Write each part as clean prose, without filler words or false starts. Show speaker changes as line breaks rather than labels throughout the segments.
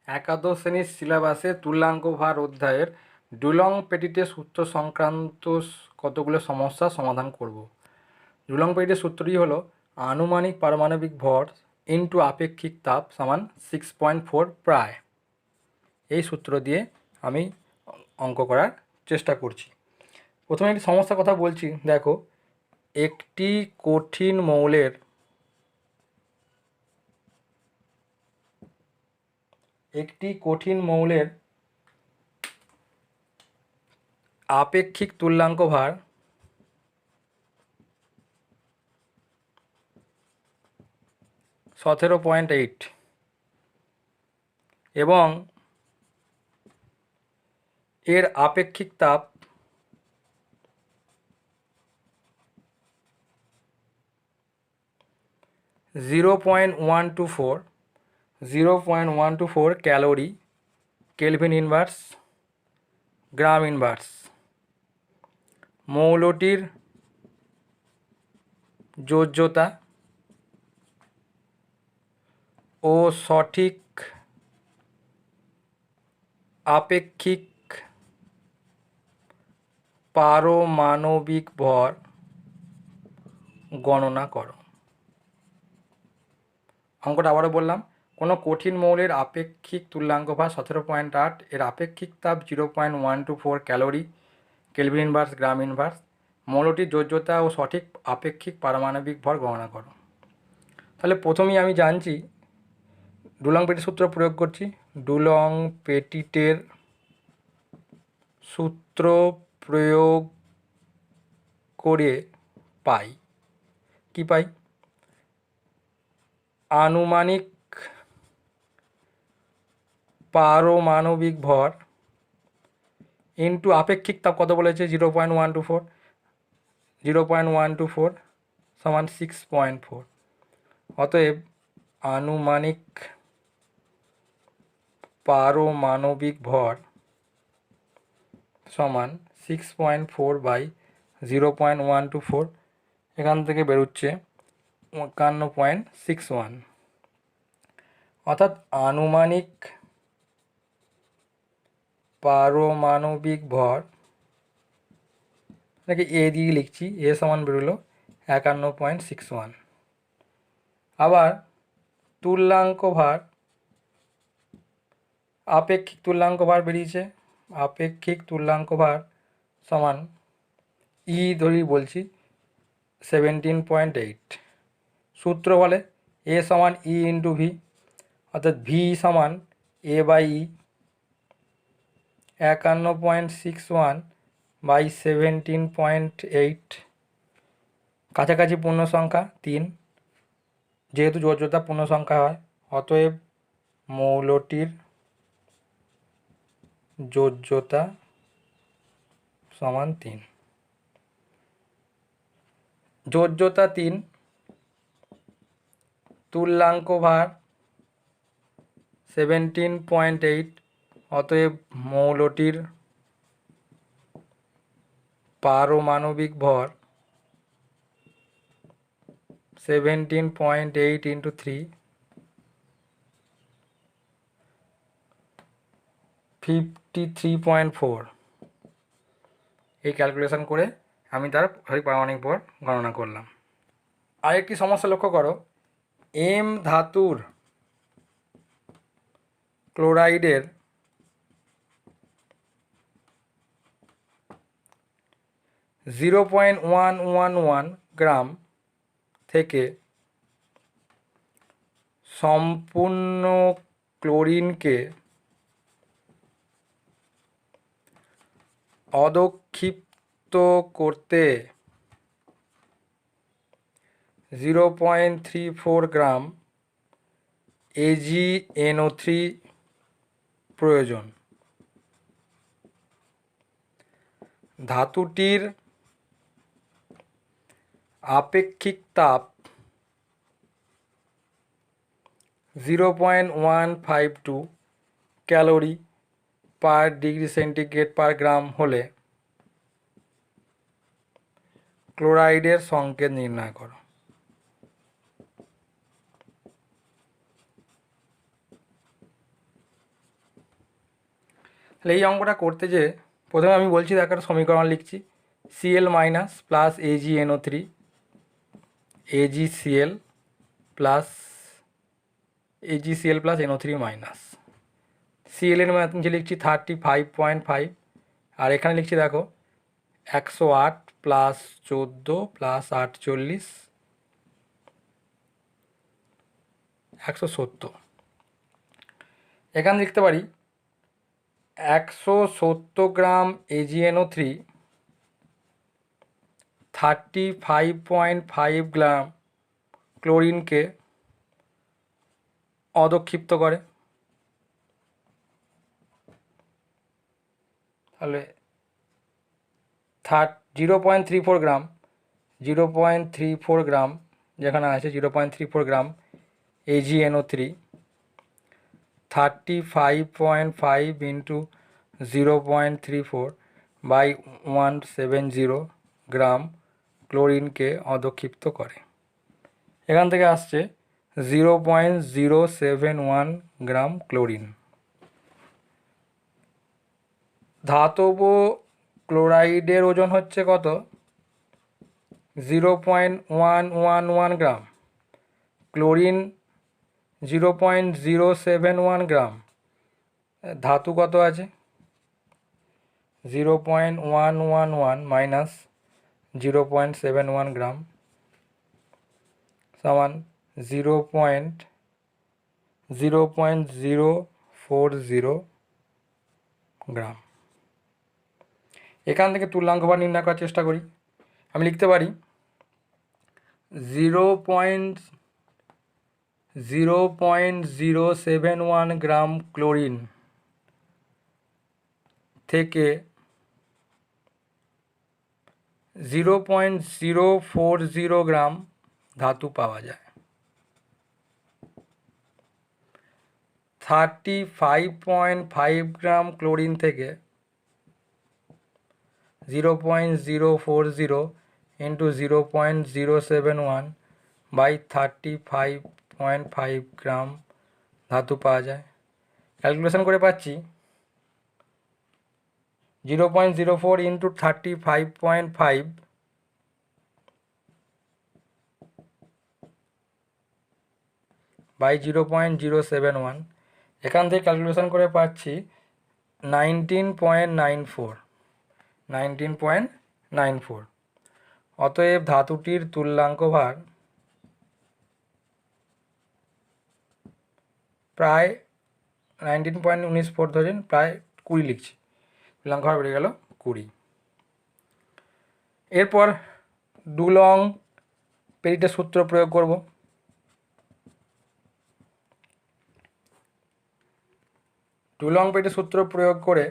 একাদশ শ্রেণীর সিলেবাসে তুল্যাঙ্ক ভার অধ্যায়ের ডুলং পেটিটের সূত্র সংক্রান্ত কতগুলো সমস্যা সমাধান করব। ডুলং পেটিটের সূত্রটি হলো আনুমানিক পারমাণবিক ভর ইন্টু আপেক্ষিক তাপ সমান 6.4 প্রায়। এই সূত্র দিয়ে আমি অঙ্ক করার চেষ্টা করছি। প্রথমে একটি সমস্যার কথা বলছি, দেখো। একটি কঠিন মৌলের আপেক্ষিক তুল্যাঙ্ক ভার 17.8 এবং এর আপেক্ষিক তাপ 0.124 ক্যালোরি কেলভিন ইনভার্স গ্রাম ইনভার্স। মৌলটির যোজ্যতা ও সঠিক আপেক্ষিক পারমাণবিক ভর গণনা করো। অঙ্কটা আবারও বললাম, কোনো কঠিন মৌলের আপেক্ষিক তুল্যাঙ্ক ভার 17.8, এর আপেক্ষিক তাপ 0.124 ক্যালোরি কেলভিন ইনভার্স গ্রাম ইনভার্স। মৌলটির যোজ্যতা ও সঠিক আপেক্ষিক পারমাণবিক ভর গণনা করো। তাহলে প্রথমেই আমি জানছি ডুলং পেটিটের সূত্র প্রয়োগ করছি। ডুলং পেটিটের সূত্র প্রয়োগ করে পাই কি পাই? আনুমানিক পারমাণবিক ভর ইন্টু আপেক্ষিক তাপ কত বলেছে? 0.124 সমান 6.4। অতএব আনুমানিক পারমাণবিক ভর সমান 6.4/0.124। এখান থেকে বেরোচ্ছে 51.61। অর্থাৎ আনুমানিক পারমাণবিক ভর, নাকি এ দিয়ে লিখছি, এ সমান বেরোলো 51.61। আবার তুল্যাঙ্ক ভার, আপেক্ষিক তুল্যাঙ্ক ভার বেরিয়েছে। আপেক্ষিক তুল্যাঙ্ক ভার সমান ই ধরেই বলছি 17.8। সূত্র বলে এ সমান ই ইন্টু ভি, অর্থাৎ ভি সমান এ বাই ই। 51.61/17.8। কাছাকাছি পূর্ণ সংখ্যা 3, যেহেতু যোজ্যতা পূর্ণ সংখ্যা হয়, অতএব মৌলটির যোজ্যতা সমান 3। যোজ্যতা 3, তুল্যাঙ্ক ভার 17.8, অতএব মৌলটির পারমাণবিক ভর 17.8 × 3 53.4। এই ক্যালকুলেশন করে আমি তার সঠিক পারমাণবিক ভর গণনা করলাম। আরেকটি সমস্যা লক্ষ্য করো। এম ধাতুর ক্লোরাইডের 0.111 গ্রাম থেকে সম্পূর্ণ ক্লোরিনকে অদক্ষিপ্ত করতে 0.34 গ্রাম AgNO3 প্রয়োজন। ধাতুটির আপেক্ষিক তাপ 0.152 ক্যালোরি পার ডিগ্রি সেন্টিগ্রেড পার গ্রাম হলে ক্লোরাইডের সংকেত নির্ণয় করো। এই অঙ্কটা করতে যে প্রথমে আমি বলছি একটা সমীকরণ লিখছি, Cl minus plus AgNO3 AgCl plus AgCl plus NO3 minus. Cl এর মধ্যে লিখছি 35.5, আর এখানে লিখছি দেখো 108 প্লাস 14 প্লাস 48 170। এখানে লিখতে পারি 170 গ্রাম AgNO3 35.5 গ্রাম ক্লোরিনকে অদক্ষিপ্ত করে। তাহলে 0.34 গ্রাম 0.34 গ্রাম যেখানে আছে 0.34 গ্রাম AgNO3 35.5 ইন্টু 0.34 বাই 170 গ্রাম ক্লোরিনকে অদক্ষিপ্ত করে। এখান থেকে আসছে 0.071 গ্রাম ক্লোরিন। ধাতব ক্লোরাইডের ওজন হচ্ছে কত? 0.111 গ্রাম। ক্লোরিন 0.071 গ্রাম। ধাতু কত আছে? 0.111 মাইনাস 0.71 গ্রাম সমান 0.040 গ্রাম। এখান থেকে তুল্যাঙ্ক ভার নির্ণয় করার চেষ্টা করি। আমি লিখতে পারি 0.071 গ্রাম ক্লোরিন থেকে 0.040 গ্রাম ধাতু পাওয়া যায়। 35.5 গ্রাম ক্লোরিন থেকে 0.040 ইন্টু 0.071 বাই 35.5 গ্রাম ধাতু পাওয়া যায়। ক্যালকুলেশন করে পাচ্ছি 0.04 ইন্টু 35.5 বাই 0.071। এখান থেকে ক্যালকুলেশন করে পাচ্ছি 19.94। অতএব ধাতুটির তুল্যাঙ্ক ভার প্রায় 19.94 ধরেন, প্রায় 20 লিখছি, তুল্যাঙ্ক ভার বেড়ে গেল 20। এরপর ডুলং পেরিটের সূত্র প্রয়োগ করব। ডুলং পেরিটের সূত্র প্রয়োগ করে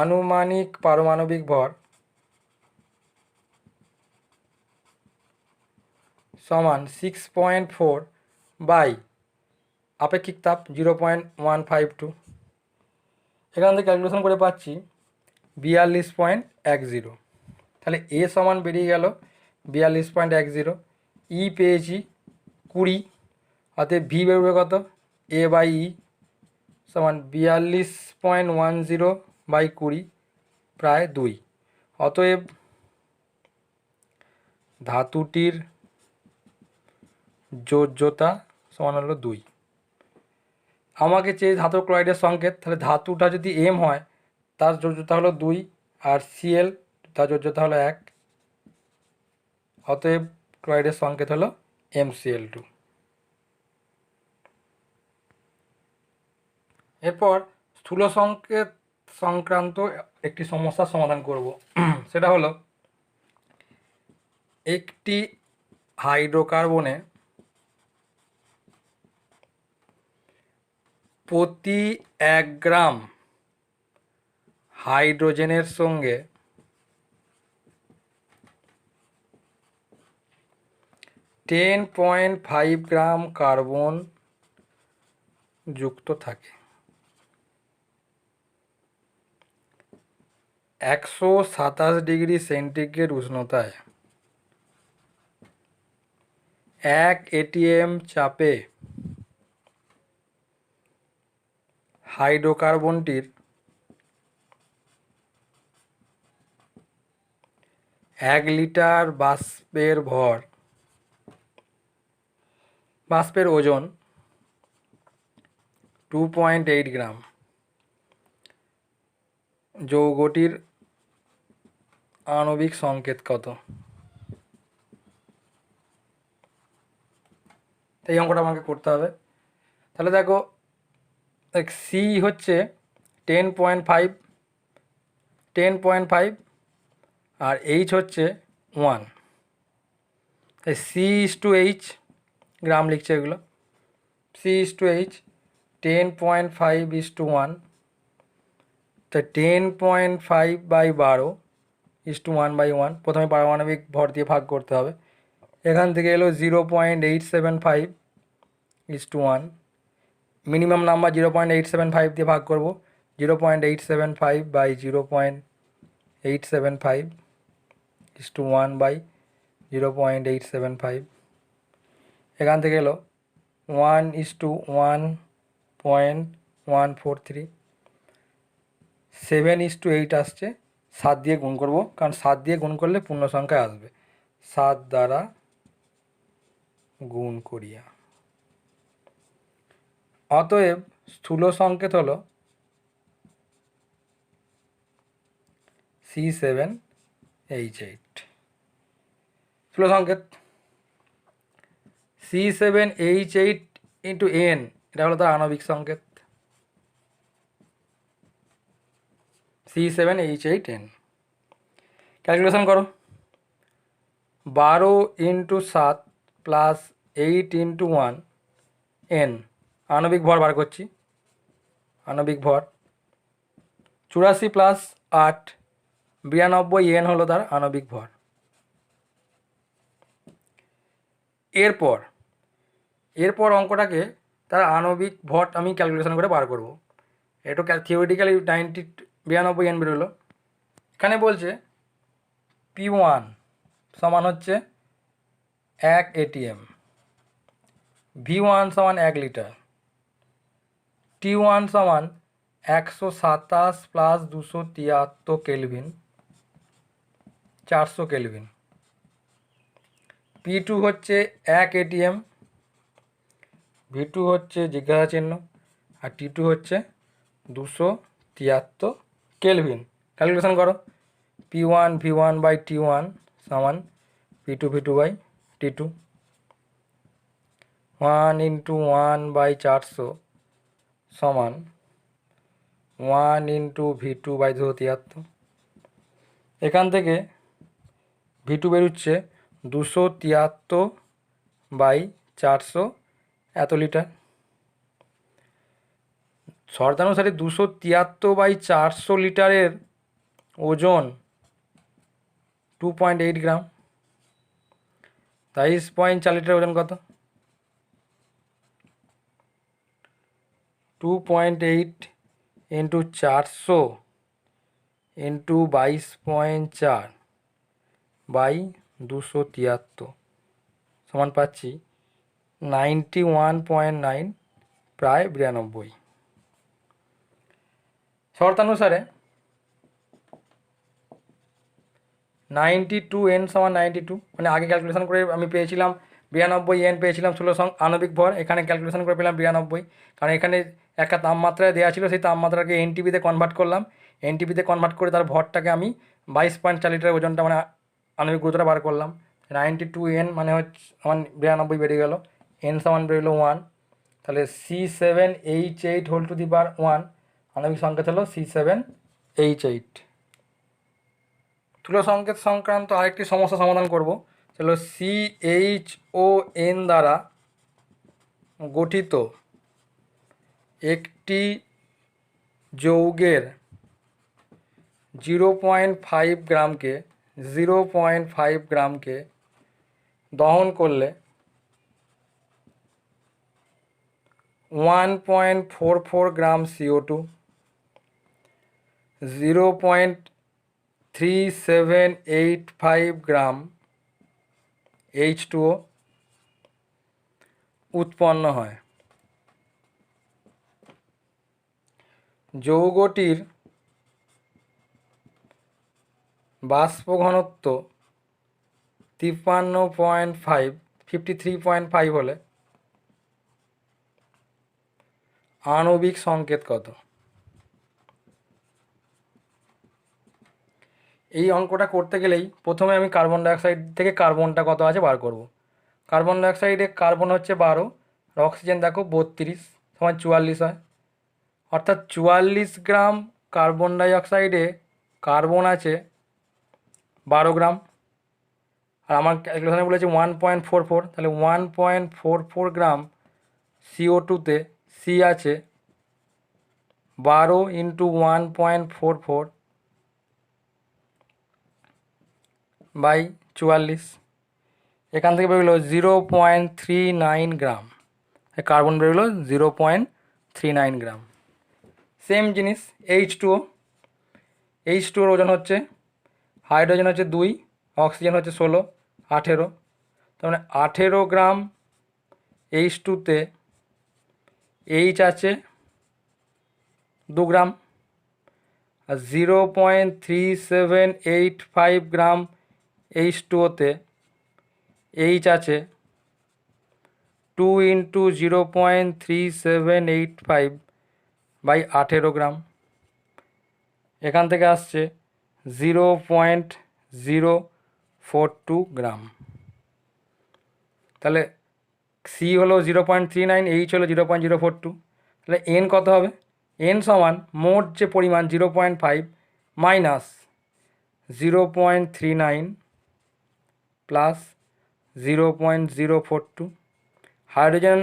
আনুমানিক পারমাণবিক ভর সমান 6.4 বাই আপেক্ষিক তাপ 0.152। এখান থেকে ক্যালকুলেশন করে পাচ্ছি 42.10। তাহলে এ সমান বেরিয়ে গেল 42.10, ই পেয়েছি 20, অতএব ভি বেরোবে কত? এ বাই ই সমান 42.10 বাই 20 প্রায় 2। অতএব ধাতুটির যোজ্যতা সমান হলো 2। আমাকে চেয়ে ধাতব ক্লোরাইডের সংকেত, তাহলে ধাতুটা যদি এম হয় তার যোজ্যতা হলো 2, আর সিএল তার যোজ্যতা হলো 1। অতএব ক্লোরাইডের সংকেত হলো MCl2। এরপর স্থূল সংকেত সংক্রান্ত একটি সমস্যার সমাধান করব। সেটা হলো একটি হাইড্রোকার্বনে প্রতি 1 গ্রাম হাইড্রোজেনের সঙ্গে 10.5 গ্রাম কার্বন যুক্ত থাকে। 127 ডিগ্রি সেন্টিগ্রেড উষ্ণতায় 1 ATM চাপে হাইড্রোকার্বনটির 1 লিটার বাষ্পের ওজন 2.8 গ্রাম। যৌগটির আণবিক সংকেত কত? এই অঙ্কটা আমাকে করতে হবে। তাহলে দেখো, সি হচ্ছে 10.5 আর এইচ হচ্ছে 1। C is to H, gram লিখছে এগুলো। C is to H 10.5 is to 1, তো 10.5/12 ইস টু 1/1। প্রথমে পারমাণবিক ভর দিয়ে ভাগ করতে হবে। এখান থেকে এলো 0.875 ইস টু 1। মিনিমাম নাম্বার 0.875 দিয়ে ভাগ করব। 0.875/0.875 ইস টু 1/0.875। এখান থেকে এলো 1:1.143। 7:8 আসছে। 7 দিয়ে গুণ করব, কারণ 7 দিয়ে গুণ করলে পূর্ণ সংখ্যায় আসবে। 7 দ্বারা গুণ করিয়া। অতএব স্থূল সংকেত হলো C7H8। স্থূল সংকেত C7H8 ইন্টু N, এটা হলো তার আণবিক সংকেত C7H8N। ক্যালকুলেশন করো। 12 × 7 প্লাস 8 × 1 N, আণবিক ভর বার করছি। আণবিক ভর 84 প্লাস 8 92 N হলো তার আণবিক ভর। এরপর অঙ্কটাকে তার আণবিক ভর আমি ক্যালকুলেশন করে বার করব। এটা থিওরিটিক্যালি 92 N বেরোলো। এখানে বলছে P1 সমান হচ্ছে 1 ATM, V1 সমান 1 লিটার, T1 সমান 127 প্লাস 273 কেলভিন, 400 কেলভিন। P2 হচ্ছে 1 ATM, V2 হচ্ছে জিজ্ঞাসা চিহ্ন, আর T2 হচ্ছে 273 কেলভিন। ক্যালকুলেশন করো। P1 V1/T1 সমান P2 V2/T2। 1 × 1/400 সমান 1 × V2/273। এখান থেকে V2 বেরোচ্ছে 273/400 এত লিটার। শর্তানুসারে 273/400 লিটারের ওজন 2.8 গ্রাম। 22.4 লিটার ওজন কত? 2.8 × 400 × 22.4/273 সমান পাচ্ছি 91.9, প্রায় 92। শর্তানুসারে 92N সমান 92, মানে আগে ক্যালকুলেশন করে আমি পেয়েছিলাম 92N পেয়েছিলাম স্থূল আণবিক ভর। এখানে ক্যালকুলেশন করে পেলাম 92, কারণ এখানে একটা তাপমাত্রায় দেওয়া ছিল, সেই তাপমাত্রাকে এনটিপিতে কনভার্ট করলাম। এনটিপিতে কনভার্ট করে তার ভরটাকে আমি 22.4 লিটার ওজনটা মানে আণবিক গুরুত্বটা বার করলাম। 92N মানে হচ্ছে আমার 92 বেরিয়ে গেল। N সমান বেরোলো 1। তাহলে C7H8 হোল টু দি পাওয়ার 1 আণবিক সংকেত হলো C7H8। স্থূল সংকেত সংক্রান্ত আরেকটি সমস্যা সমাধান করব। সেটা CHON দ্বারা গঠিত একটি যৌগের 0.5 গ্রামকে দহন করলে 1.44 গ্রাম CO2, 0.3785 গ্রাম H2O উৎপন্ন হয়। যৌগটির বাষ্প ঘনত্ব 53.5 হলে আণবিক সংকেত কত? এই অঙ্কটা করতে গেলেই প্রথমে আমি কার্বন ডাইঅক্সাইড থেকে কার্বনটা কত আছে বার করব। কার্বন ডাইঅক্সাইডে কার্বন হচ্ছে 12 আর অক্সিজেন দেখো 32 সমান 44 হয়। অর্থাৎ 44 গ্রাম কার্বন ডাইঅক্সাইডে কার্বন আছে 12 গ্রাম। আর আমার ক্যালকুলেশনে বলেছে 1.44, তাহলে 1.44 গ্রাম CO2তে সি আছে 12 ইন্টু 1.44 বাই 44। এখান থেকে বেরোলো 0.39 গ্রাম, কার্বন বেরোলো 0.39 গ্রাম। সেম জিনিস H2O, H2ওর ওজন হচ্ছে, হাইড্রোজেন হচ্ছে 2, অক্সিজেন হচ্ছে 16, 18, তার মানে 18 গ্রাম H2তে H আছে 2 গ্রাম, আর 0.3785 গ্রাম H2ওতে H আছে 2 ইন্টু 0.3785 বাই 18 গ্রাম। এখান থেকে আসছে 0.042 গ্রাম। তাহলে সি হলো 0.39, এইচ হলো 0.042, তাহলে এন কত হবে? এন সমান মোট যে পরিমাণ 0.5 মাইনাস 0.39 প্লাস 0.042। হাইড্রোজেন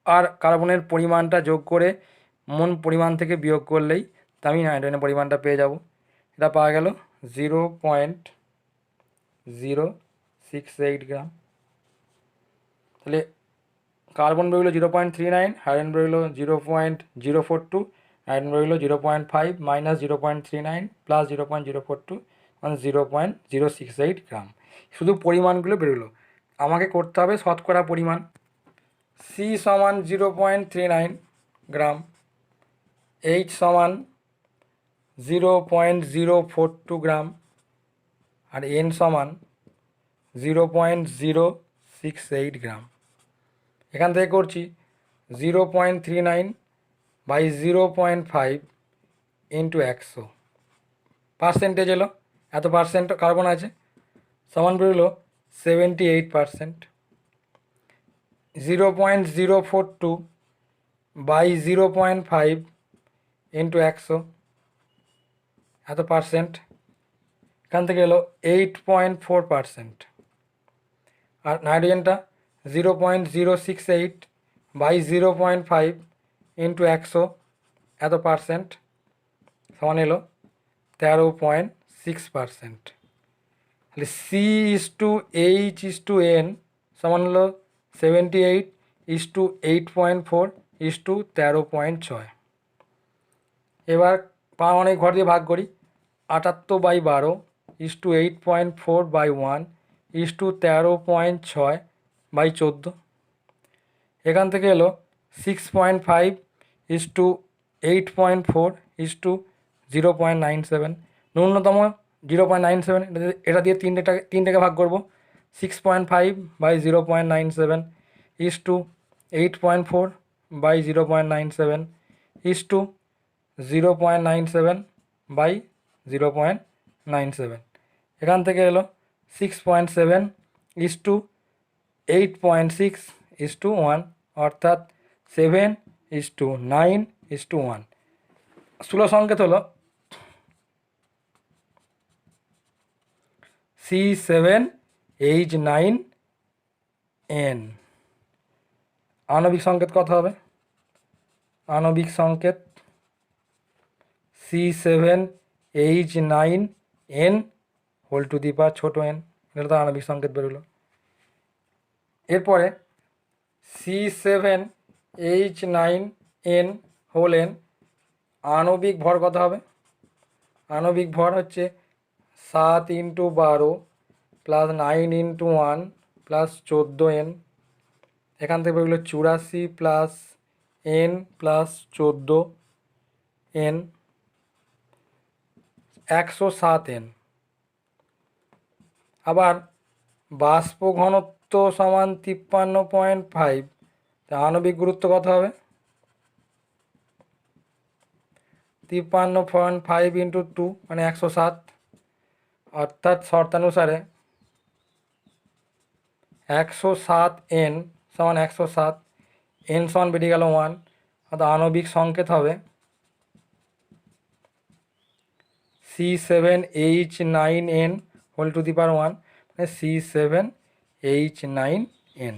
আর কার্বনের পরিমাণটা যোগ করে মোট পরিমাণ থেকে বিয়োগ করলেই আমি হাইড্রোজেনের পরিমাণটা পেয়ে যাব। এটা পাওয়া গেল 0.068 গ্রাম। তাহলে কার্বন বেরোলো 0.39, হাইড্রোজেন বেরোলো 0.042, হাইড্রোজেন বেরোলো 0.5 মাইনাস 0.39 প্লাস 0.042 মানে 0.068 গ্রাম। শুধু পরিমাণগুলো বেরোলো, আমাকে করতে হবে শতকরা পরিমাণ। সি সমান 0.39 গ্রাম, এইচ সমান 0.042 গ্রাম, আর এন সমান 0.068 গ্রাম। এখান থেকে করছি 0.39 বাই 0.5 ইন্টু 100, পার্সেন্টেজ এলো, এত পার্সেন্ট কার্বন আছে, সমান বেরোলো 78%। 0.042 বাই 0.5 ইন্টু 100, এত পার্সেন্ট, এখান থেকে এলো 8.4%। আর নাইট্রোজেনটা 0.068 বাই 0.5 ইন্টু 100, এত পার্সেন্ট, সমান এলো 13.6%। তাহলে C is to H is to N সমান হলো 78 ইস টু 8.4 ইস টু 13.6। এবার পারমাণবিক ভর দিয়ে ভাগ করি, 78/12 is to 8.4 by 1 is to 13.6 by 14। এখান থেকে এলো 6.5 ইস টু 8.4 ইস টু 0.97, ন্যূনতম 0.97, এটা দিয়ে তিনটাকে ভাগ করবো, 6.5 by 0.97 is to 8.4 by 0.97 is to 0.97 by 0.97। এখান থেকে এলো 6.7 ইস টু 8.6 ইস টু 1, অর্থাৎ 7:9:1। স্থূল সংকেত হলো C7H9N। আণবিক সংকেত কত হবে? আণবিক সংকেত C7H9N হোল টু দি পাওয়ার ছোটো n, এটা তো আণবিক সংকেত বেরোলো। এরপরে C7H9N হোল n আণবিক ভর কত হবে? আণবিক ভর হচ্ছে 7 × 12 প্লাস 9 × 1 প্লাস 14n এখান থেকে বেরোলো 84 plus N plus 14 N 107 N. আবার বাষ্প ঘনত্ব সমান 53.5, আণবিক গুরুত্ব কত হবে? 53.5 ইন্টু 2 মানে 107, অর্থাৎ শর্তানুসারে 107 এন সমান 107, এন সমান বেরিয়ে গেল 1, অর্থাৎ আণবিক সংকেত হবে C7H9n হোল টু দি পাওয়ার 1, মানে C7H9n।